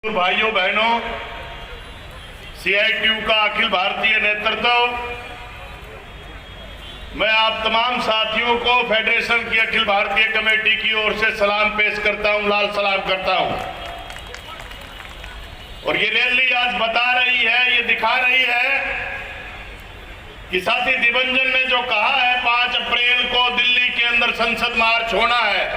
भाइयों बहनों, CITU का अखिल भारतीय नेतृत्व, मैं आप तमाम साथियों को फेडरेशन की अखिल भारतीय कमेटी की ओर से सलाम पेश करता हूं, लाल सलाम करता हूं। और ये रैली आज बता रही है, ये दिखा रही है कि साथी दिवंजन ने जो कहा है 5 अप्रैल को दिल्ली के अंदर संसद मार्च होना है,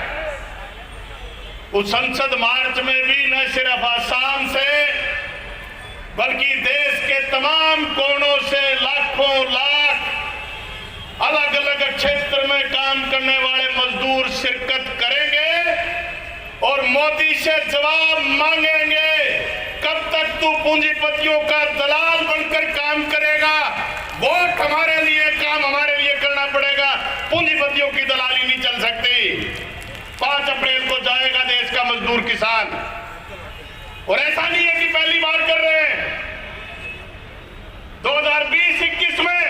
उस संसद मार्च में भी न सिर्फ आसाम से बल्कि देश के तमाम कोनों से लाखों लाख अलग अलग क्षेत्र में काम करने वाले मजदूर शिरकत करेंगे और मोदी से जवाब मांगेंगे, कब तक तू पूंजीपतियों का दलाल बनकर काम करेगा? वोट हमारे लिए, काम हमारे लिए करना पड़ेगा, पूंजीपतियों की दलाली नहीं चल सकती। 5 अप्रैल को जाएगा देश का मजदूर किसान। और ऐसा नहीं है कि पहली बार कर रहे हैं, 2020-21 में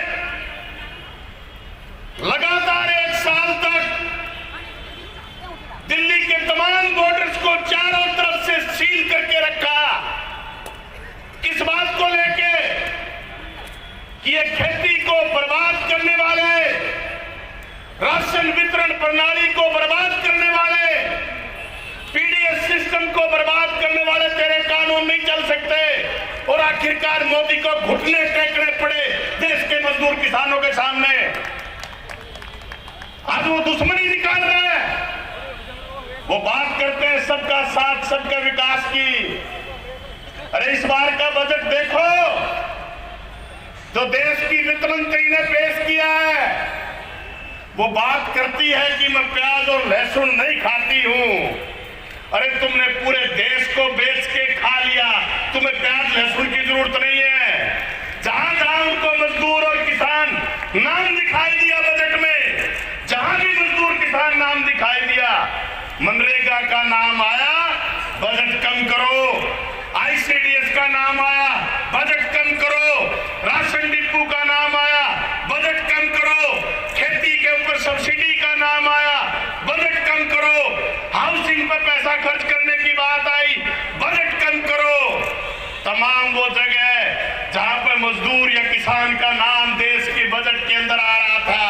लगातार 1 साल तक दिल्ली के तमाम बॉर्डर्स को चारों तरफ से सील करके रखा। किस बात को लेके कि ये खेती को बर्बाद करने वाले, राशन वितरण प्रणाली को बर्बाद करने वाले, पीडीएस सिस्टम को बर्बाद करने वाले तेरे कानून नहीं चल सकते। और आखिरकार मोदी को घुटने टेकने पड़े देश के मजदूर किसानों के सामने। आज वो दुश्मनी निकाल रहे हैं, वो बात करते हैं सबका साथ सबका विकास की। अरे इस बार का बजट देखो, जो देश की वित्त मंत्री ने पेश किया है, वो बात करती है कि मैं प्याज और लहसुन नहीं खाती हूं। अरे तुमने पूरे देश को बेच के खा लिया, तुम्हें प्याज लहसुन की जरूरत नहीं है। जहां जहां उनको मजदूर और किसान नाम दिखाई दिया बजट में, जहां भी मजदूर किसान नाम दिखाई दिया, मनरेगा का नाम आया, बजट कम करो। ICDS का नाम आया, बजट कम करो। राशन डिपो का नाम आया, बजट कम करो। खेती के ऊपर सब्सिडी का नाम आया, बजट कम करो। हाउसिंग पर पैसा खर्च करने की बात आई, बजट कम करो। तमाम वो जगह जहां पर मजदूर या किसान का नाम देश के बजट के अंदर आ रहा था,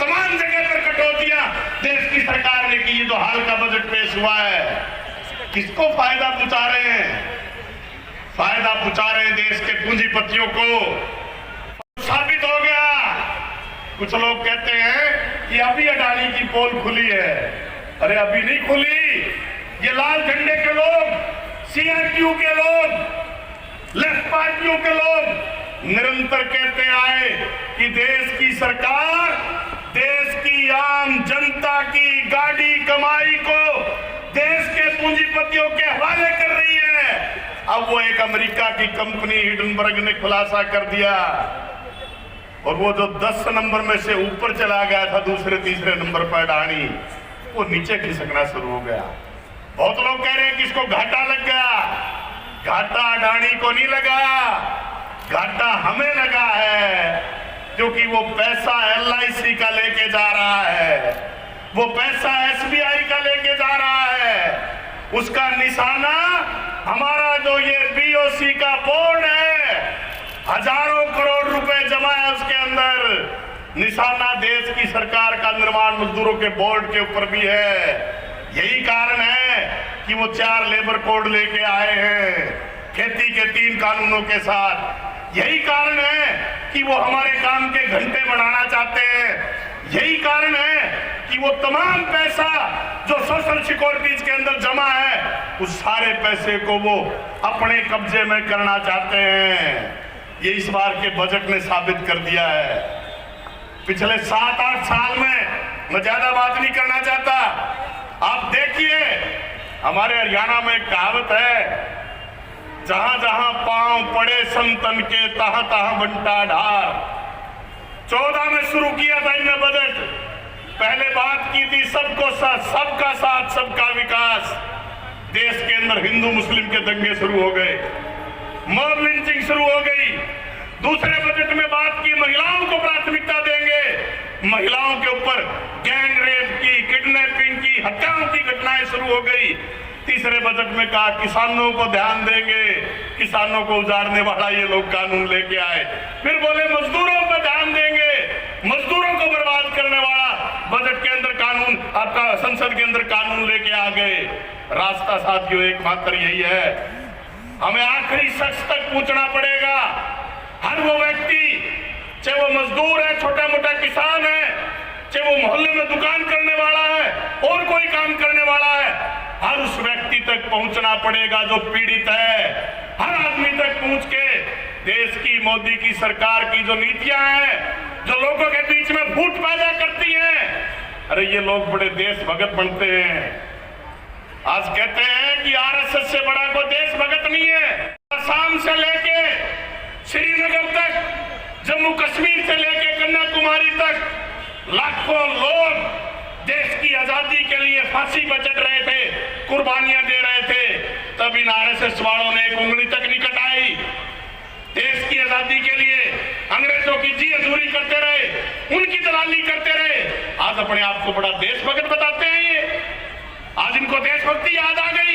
तमाम जगह पर कटौतियां देश की सरकार ने की। जो हाल का बजट पेश हुआ है, किसको फायदा पहुंचा रहे हैं? फायदा पहुंचा रहे हैं देश के पूंजीपतियों को। साबित हो गया। कुछ लोग कहते हैं कि अभी अडानी की पोल खुली है। अरे अभी नहीं खुली। ये लाल झंडे के लोग, CITU के लोग, लेफ्ट पार्टियों के लोग निरंतर कहते आए कि देश की सरकार देश की आम जनता की गाड़ी कमाई को देश के पूंजीपतियों के हवाले कर रही है। अब वो एक अमेरिका की कंपनी हिडनबर्ग ने खुलासा कर दिया, और वो जो 10 नंबर में से ऊपर चला गया था, दूसरे तीसरे नंबर पर अडानी, वो नीचे खिसकना शुरू हो गया। बहुत लोग कह रहे हैं कि इसको घाटा लग गया। घाटा अडानी को नहीं लगा, घाटा हमें लगा है, क्योंकि वो पैसा LIC का लेके जा रहा है, वो पैसा SBI का लेके जा रहा है। उसका निशाना हमारा जो ये BOC का बोर्ड है, हजारों करोड़ रुपए जमा है उसके अंदर। निशाना देश की सरकार का निर्माण मजदूरों के बोर्ड के ऊपर भी है। यही कारण है कि वो 4 लेबर कोड लेके आए हैं खेती के 3 कानूनों के साथ। यही कारण है कि वो हमारे काम के घंटे बढ़ाना चाहते हैं। यही कारण है कि वो तमाम पैसा जो सोशल सिक्योरिटीज के अंदर जमा है, उस सारे पैसे को वो अपने कब्जे में करना चाहते हैं। ये इस बार के बजट ने साबित कर दिया है। पिछले 7-8 साल में, मैं ज्यादा बात नहीं करना चाहता, आप देखिए हमारे हरियाणा में एक कहावत है, जहां जहां पांव पड़े संतन के, तहां तहां बंटा ढार। 14 में शुरू किया था इनने बजट। पहले बात की थी सबको साथ, सबका साथ सबका विकास। देश के अंदर हिंदू मुस्लिम के दंगे शुरू हो गए, मॉब लिंचिंग शुरू हो गई। दूसरे बजट में बात की महिलाओं को प्राथमिकता देंगे, महिलाओं के ऊपर गैंग रेप की, किडनैपिंग की, हत्याओं की घटनाएं शुरू हो गई। तीसरे बजट में कहा किसानों को ध्यान देंगे, किसानों को उजाड़ने वाला ये लोग कानून लेके आए। फिर बोले मजदूरों पर ध्यान देंगे, मजदूरों को बर्बाद करने वाला बजट के अंदर कानून, आपका संसद के अंदर कानून लेके आ गए। रास्ता साथियों एकमात्र यही है, हमें आखिरी शख्स तक पूछना पड़ेगा। हर वो व्यक्ति, चाहे वो मजदूर है, छोटा मोटा किसान है, चाहे वो मोहल्ले में दुकान करने वाला है और कोई काम करने वाला है, हर उस व्यक्ति तक पहुंचना पड़ेगा जो पीड़ित है। हर आदमी तक पहुंच के देश की, मोदी की सरकार की जो नीतियां हैं, जो लोगों के बीच में फूट पैदा करती हैं, अरे ये लोग बड़े देशभक्त बनते हैं। आज कहते हैं कि आरएसएस से बड़ा कोई देशभक्त नहीं है। असम से लेके श्रीनगर तक, जम्मू कश्मीर से लेके कन्याकुमारी तक लाखों लोग देश की आजादी के लिए फांसी पर चढ़ रहे थे, कुर्बानियां दे रहे थे। तब इन आरएसएस वालों ने एक उंगली तक नहीं कटाई। देश की आजादी के लिए अंग्रेजों की जी हजूरी करते रहे, उनकी दलाली करते रहे। आज अपने आप को बड़ा देशभक्त बताते हैं ये। आज इनको देशभक्ति याद आ गई।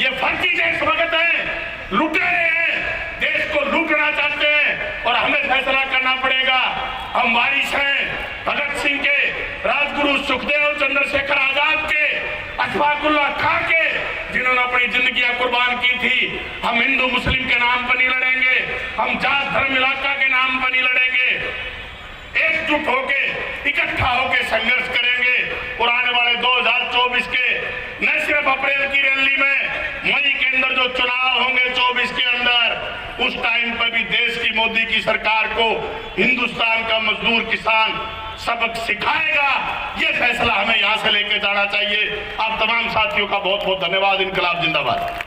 ये फर्जी देशभक्त हैं, लुटेरे हैं, देश को लूटना चाहते हैं। और हमें फैसला करना पड़ेगा। हम वारिस हैं भगत सिंह के, राजगुरु सुखदेव चंद्रशेखर आजाद के, अशफाकुल्लाह खां के, जिन्होंने अपनी जिंदगियां कुर्बान की थी। हम हिंदू मुस्लिम के नाम पर नहीं लड़ेंगे, हम जात धर्म इलाका के नाम पर नहीं लड़ेंगे। एकजुट होके, इकट्ठा होके संघर्ष करेंगे। और आने वाले 2024 के न सिर्फ अप्रैल की रैली में, मई के अंदर जो चुनाव होंगे 24 के अंदर, उस टाइम पर भी देश की, मोदी की सरकार को हिंदुस्तान का मजदूर किसान सबक सिखाएगा। ये फैसला हमें यहां से लेके जाना चाहिए। आप तमाम साथियों का बहुत बहुत धन्यवाद। इनकलाब जिंदाबाद।